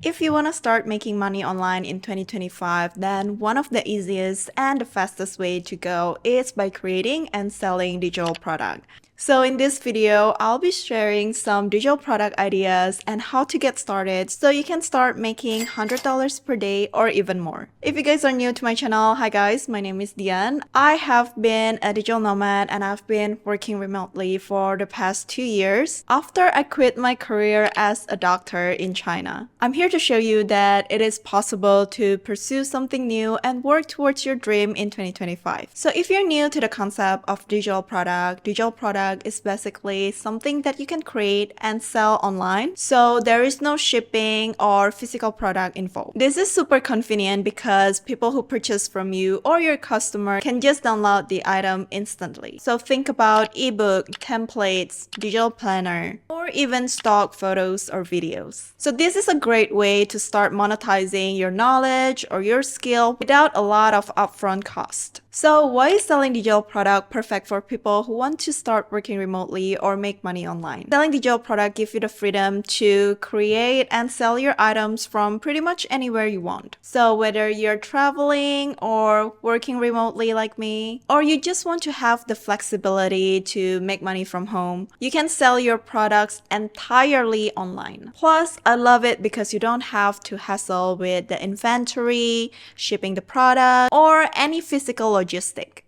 If you want to start making money online in 2025, then one of the easiest and the fastest way to go is by creating and selling digital product. So in this video, I'll be sharing some digital product ideas and how to get started so you can start making $100 per day or even more. If you guys are new to my channel, hi guys, my name is Dian. I have been a digital nomad and I've been working remotely for the past 2 years after I quit my career as a doctor in China. I'm here to show you that it is possible to pursue something new and work towards your dream in 2025. So if you're new to the concept of digital product is basically something that you can create and sell online. So there is no shipping or physical product involved. This is super convenient because people who purchase from you or your customer can just download the item instantly. So think about ebook, templates, digital planner, or even stock photos or videos. So this is a great way to start monetizing your knowledge or your skill without a lot of upfront cost. So why is selling digital product perfect for people who want to start working remotely or make money online? Selling digital product gives you the freedom to create and sell your items from pretty much anywhere you want. So whether you're traveling or working remotely like me, or you just want to have the flexibility to make money from home, you can sell your products entirely online. Plus, I love it because you don't have to hassle with the inventory, shipping the product, or any physical logistic.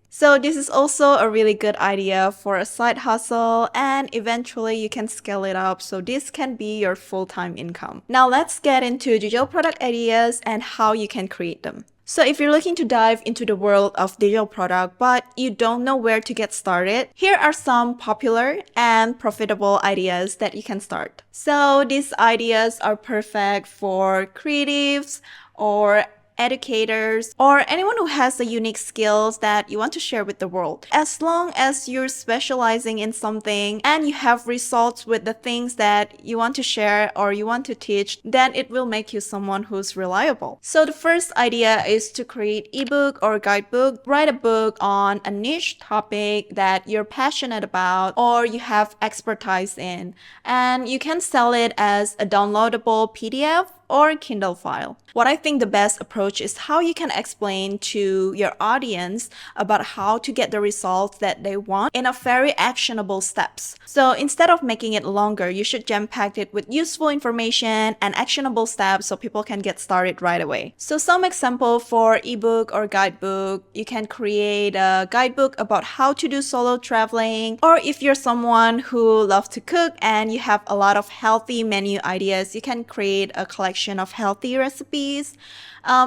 So this is also a really good idea for a side hustle, and eventually you can scale it up so this can be your full-time income. Now let's get into digital product ideas and how you can create them. So if you're looking to dive into the world of digital product but you don't know where to get started, here are some popular and profitable ideas that you can start. So these ideas are perfect for creatives or educators, or anyone who has the unique skills that you want to share with the world. As long as you're specializing in something and you have results with the things that you want to share or you want to teach, then it will make you someone who's reliable. So the first idea is to create ebook or guidebook. Write a book on a niche topic that you're passionate about or you have expertise in, and you can sell it as a downloadable PDF or Kindle file. What I think the best approach is how you can explain to your audience about how to get the results that they want in a very actionable steps. So instead of making it longer, you should jam-pack it with useful information and actionable steps so people can get started right away. So some example for ebook or guidebook, you can create a guidebook about how to do solo traveling, or if you're someone who loves to cook and you have a lot of healthy menu ideas, you can create a collection of healthy recipes.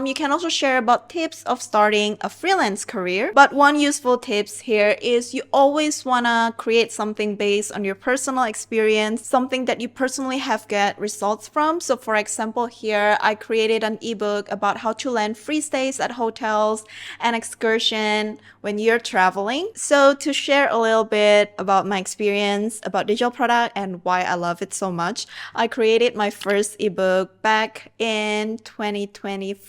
You can also share about tips of starting a freelance career. But one useful tips here is you always want to create something based on your personal experience, something that you personally have get results from. So for example, here I created an ebook about how to land free stays at hotels and excursion when you're traveling. So to share a little bit about my experience about digital product and why I love it so much, I created my first ebook back in 2023.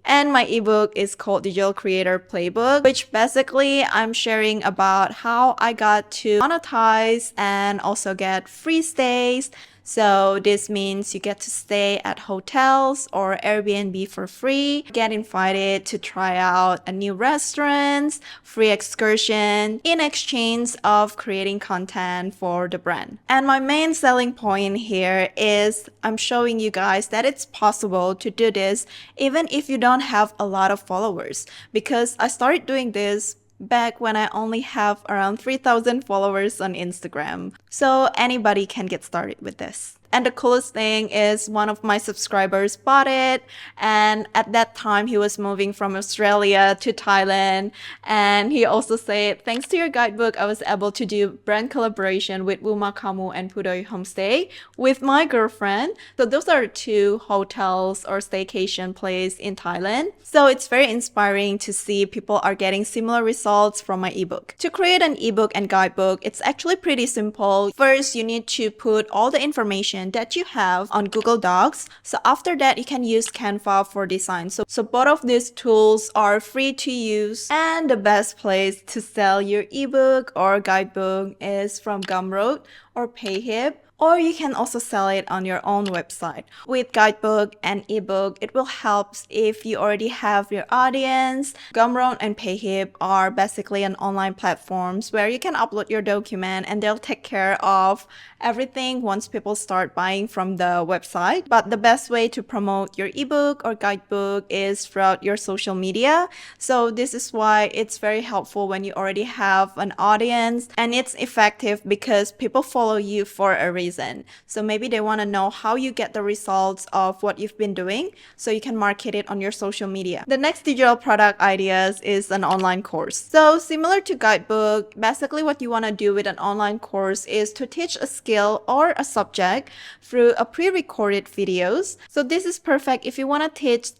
And my ebook is called Digital Creator Playbook, which basically I'm sharing about how I got to monetize and also get free stays. So this means you get to stay at hotels or Airbnb for free, get invited to try out a new restaurants, free excursion in exchange of creating content for the brand. And my main selling point here is I'm showing you guys that it's possible to do this even if you don't have a lot of followers, because I started doing this back when I only have around 3,000 followers on Instagram. So anybody can get started with this. And the coolest thing is one of my subscribers bought it, and at that time he was moving from Australia to Thailand, and he also said, thanks to your guidebook, I was able to do brand collaboration with Wumakamu and Pudoi Homestay with my girlfriend. So those are two hotels or staycation place in Thailand. So it's very inspiring to see people are getting similar results from my ebook. To create an ebook and guidebook, it's actually pretty simple. First, you need to put all the information that you have on Google Docs. So after that, you can use Canva for design. So both of these tools are free to use, and the best place to sell your ebook or guidebook is from Gumroad or Payhip or you can also sell it on your own website. With Guidebook and ebook, it will help if you already have your audience. Gumroad and Payhip are basically an online platforms where you can upload your document and they'll take care of everything once people start buying from the website. But the best way to promote your ebook or guidebook is throughout your social media. So this is why it's very helpful when you already have an audience, and it's effective because people follow you for a reason. So maybe they want to know how you get the results of what you've been doing, so you can market it on your social media. The next digital product ideas is an online course. So similar to Guidebook, basically what you want to do with an online course is to teach a skill or a subject through a pre-recorded videos. So this is perfect if you want to teach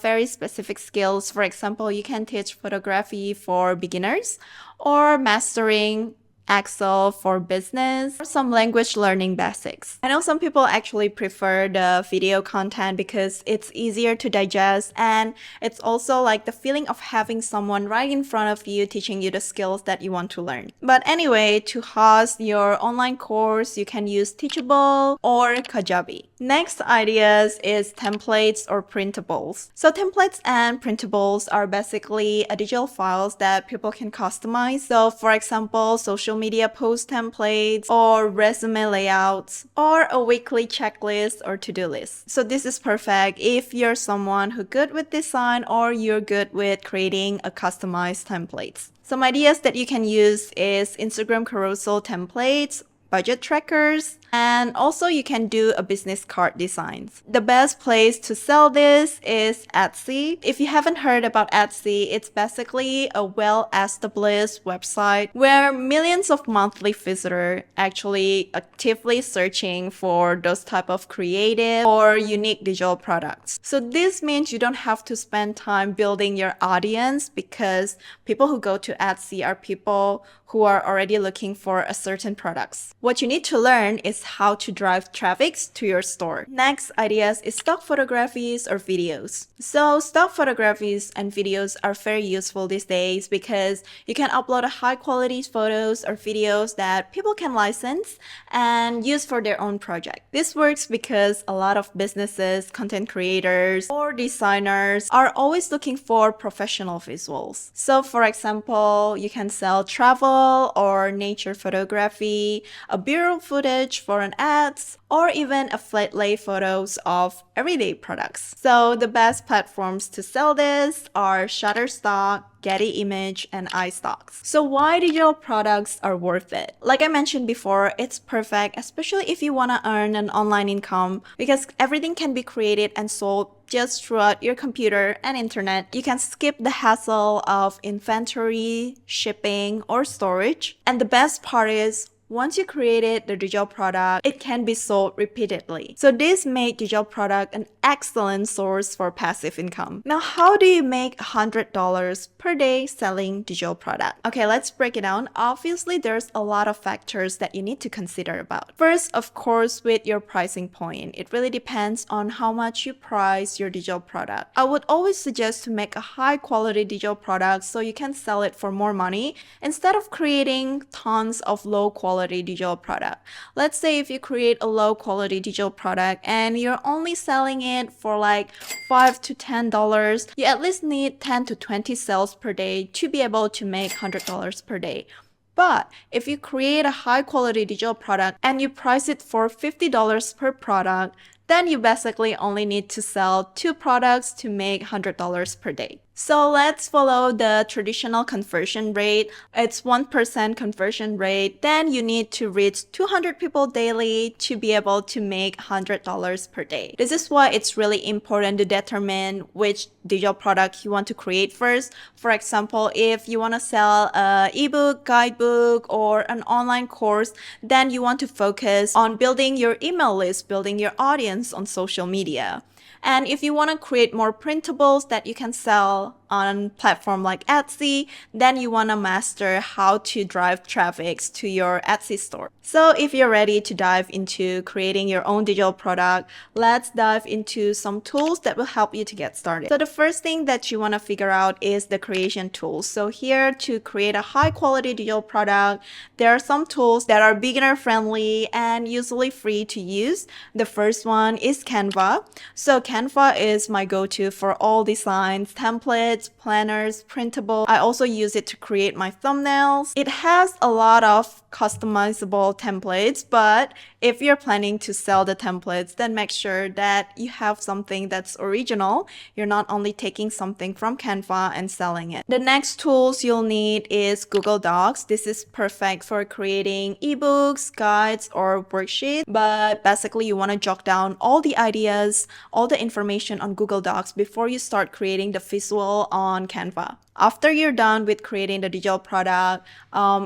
very specific skills. For example, you can teach photography for beginners or mastering Excel for business, or some language learning basics. I know some people actually prefer the video content because it's easier to digest, and it's also like the feeling of having someone right in front of you teaching you the skills that you want to learn. But anyway, to host your online course, you can use Teachable or Kajabi. Next ideas is templates or printables. So templates and printables are basically digital files that people can customize. So for example, social media post templates or resume layouts or a weekly checklist or to-do list. So this is perfect if you're someone who's good with design or you're good with creating a customized templates. Some ideas that you can use is Instagram carousel templates, budget trackers, and also you can do a business card designs. The best place to sell this is Etsy. If you haven't heard about Etsy, it's basically a well-established website where millions of monthly visitors actually actively searching for those type of creative or unique digital products. So this means you don't have to spend time building your audience because people who go to Etsy are people who are already looking for a certain products. What you need to learn is how to drive traffic to your store. Next ideas is stock photographies or videos. So stock photographies and videos are very useful these days because you can upload high quality photos or videos that people can license and use for their own project. This works because a lot of businesses, content creators, or designers are always looking for professional visuals. So for example, you can sell travel or nature photography, a B-roll footage for an ads, or even a flat lay photos of everyday products. So the best platforms to sell this are Shutterstock, Getty Image, and iStocks. So why digital products are worth it? Like I mentioned before, it's perfect, especially if you want to earn an online income because everything can be created and sold just throughout your computer and internet. You can skip the hassle of inventory, shipping, or storage. And the best part is, once you created the digital product, it can be sold repeatedly. So this made digital product an excellent source for passive income. Now, how do you make $100 per day selling digital product? Okay, let's break it down. Obviously, there's a lot of factors that you need to consider about. First, of course, with your pricing point, it really depends on how much you price your digital product. I would always suggest to make a high quality digital product so you can sell it for more money instead of creating tons of low quality digital product. Let's say if you create a low quality digital product and you're only selling it for like $5 to $10, you at least need 10 to 20 sales per day to be able to make $100 per day. But if you create a high quality digital product and you price it for $50 per product, then you basically only need to sell 2 products to make $100 per day. So let's follow the traditional conversion rate. It's 1% conversion rate. Then you need to reach 200 people daily to be able to make $100 per day. This is why it's really important to determine which digital product you want to create first. For example, if you want to sell an ebook, guidebook, or an online course, then you want to focus on building your email list, building your audience on social media. And if you want to create more printables that you can sell on platform like Etsy, then you want to master how to drive traffic to your Etsy store. So if you're ready to dive into creating your own digital product, let's dive into some tools that will help you to get started. So the first thing that you want to figure out is the creation tools. So here, to create a high quality digital product, there are some tools that are beginner friendly and usually free to use. The first one is Canva. So Canva is my go-to for all designs, templates, planners, printable. I also use it to create my thumbnails. It has a lot of customizable templates, but if you're planning to sell the templates, then make sure that you have something that's original. You're not only taking something from Canva and selling it. The next tools you'll need is Google Docs. This is perfect for creating ebooks, guides, or worksheets, but basically you want to jot down all the ideas, all the information on Google Docs before you start creating the visual on Canva. After you're done with creating the digital product,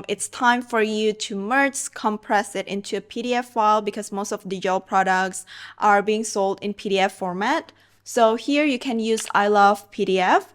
it's time for you to merge, compress it into a PDF file, because most of digital products are being sold in PDF format. So here you can use I Love PDF.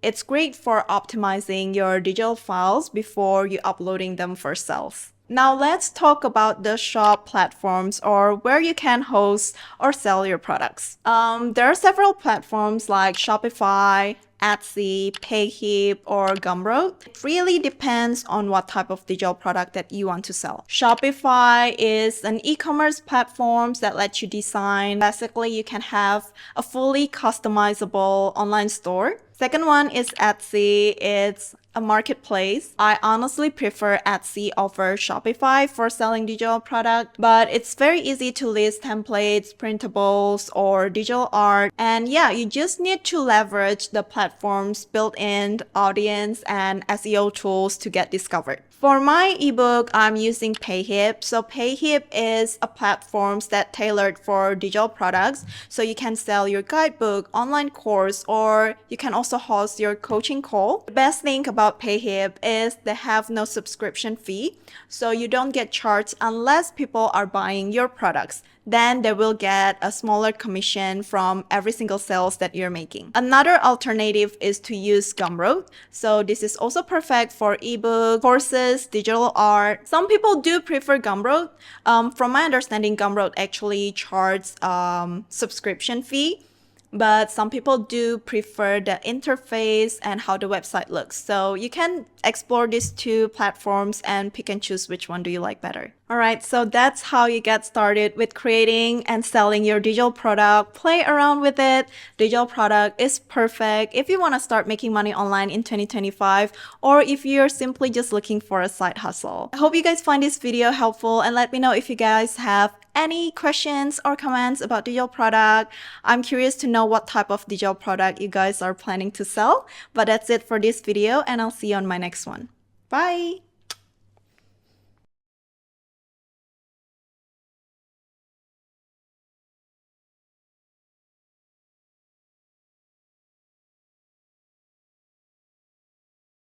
It's great for optimizing your digital files before you uploading them for sales. Now let's talk about the shop platforms, or where you can host or sell your products. There are several platforms like Shopify, Etsy, Payhip, or Gumroad. It really depends on what type of digital product that you want to sell. Shopify is an e-commerce platform that lets you design. Basically, you can have a fully customizable online store. Second one is Etsy. It's a marketplace. I honestly prefer Etsy over Shopify for selling digital product, but it's very easy to list templates, printables, or digital art. And yeah, you just need to leverage the platform's built-in audience and SEO tools to get discovered. For my ebook, I'm using Payhip. So Payhip is a platform that's tailored for digital products. So you can sell your guidebook, online course, or you can also host your coaching call. The best thing about Payhip is they have no subscription fee. So you don't get charged unless people are buying your products. Then they will get a smaller commission from every single sales that you're making. Another alternative is to use Gumroad. So this is also perfect for ebook, courses, digital art. Some people do prefer Gumroad. From my understanding, Gumroad actually charges subscription fee. But some people do prefer the interface and how the website looks. So you can explore these two platforms and pick and choose which one do you like better. All right, so that's how you get started with creating and selling your digital product. Play around with it. Digital product is perfect if you want to start making money online in 2025, or if you're simply just looking for a side hustle. I hope you guys find this video helpful, and let me know if you guys have any questions or comments about digital product. I'm curious to know what type of digital product you guys are planning to sell. But that's it for this video, and I'll see you on my next one. Bye!